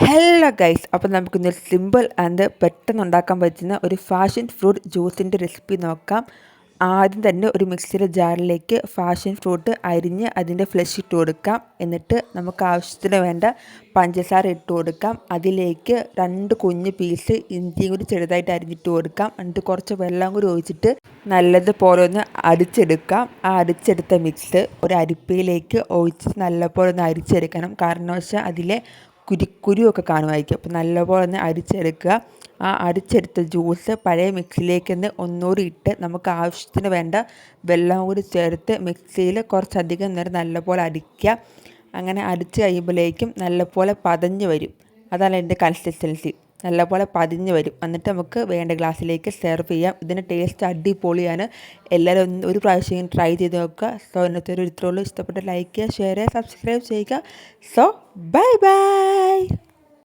Hello guys, അപ്പോൾ നമുക്കിന്ന് simple and പെട്ടെന്ന് ഉണ്ടാക്കാൻ പറ്റുന്ന ഒരു ഫാഷൻ ഫ്രൂട്ട് ജ്യൂസിൻ്റെ റെസിപ്പി നോക്കാം. ആദ്യം തന്നെ ഒരു മിക്സിയുടെ ജാറിലേക്ക് ഫാഷൻ ഫ്രൂട്ട് അരിഞ്ഞ് അതിൻ്റെ ഫ്ലഷ് ഇട്ട് കൊടുക്കാം. എന്നിട്ട് നമുക്ക് ആവശ്യത്തിന് വേണ്ട പഞ്ചസാര ഇട്ട് കൊടുക്കാം. അതിലേക്ക് 2 കുഞ്ഞ് പീസ് ഇഞ്ചിയും കൂടി ചെറുതായിട്ട് അരിഞ്ഞിട്ട് കൊടുക്കാം. എന്നിട്ട് കുറച്ച് വെള്ളം കൂടി ഒഴിച്ചിട്ട് നല്ലതുപോലെ ഒന്ന് അരിച്ചെടുക്കാം. ആ അരിച്ചെടുത്ത മിക്സ് ഒരു അരിപ്പയിലേക്ക് ഒഴിച്ച് നല്ലപോലെ ഒന്ന് അരിച്ചെടുക്കണം. കാരണം വെച്ചാൽ അതിലെ കുരുവൊക്കെ കാണുമായിരിക്കും. അപ്പോൾ നല്ലപോലെ ഒന്ന് അരിച്ചെടുക്കുക. ആ അരിച്ചെടുത്ത ജ്യൂസ് പഴയ മിക്സിയിലേക്ക് ഒന്നുകൂടി ഇട്ട് നമുക്ക് ആവശ്യത്തിന് വേണ്ട വെള്ളം കൂടി ചേർത്ത് മിക്സിയിൽ കുറച്ചധികം നേരം നല്ലപോലെ അടിക്കുക. അങ്ങനെ അടിച്ച് കഴിയുമ്പോഴേക്കും നല്ലപോലെ പതഞ്ഞ് വരും. അതാണ് അതിൻ്റെ കൺസിസ്റ്റൻസി. നല്ലപോലെ പതിഞ്ഞ് വരും. എന്നിട്ട് നമുക്ക് വേണ്ട ഗ്ലാസ്സിലേക്ക് സെർവ് ചെയ്യാം. ഇതിൻ്റെ ടേസ്റ്റ് അടിപൊളിയാണ്. എല്ലാവരും ഒരു പ്രാവശ്യം ട്രൈ ചെയ്ത് നോക്കുക. സോ ഇന്നത്തെ ഒരു ഇത്രയുള്ളൂ. ഇഷ്ടപ്പെട്ട ലൈക്ക് ചെയ്യുക, ഷെയർ ചെയ്യുക, സബ്സ്ക്രൈബ് ചെയ്യുക. So bye bye.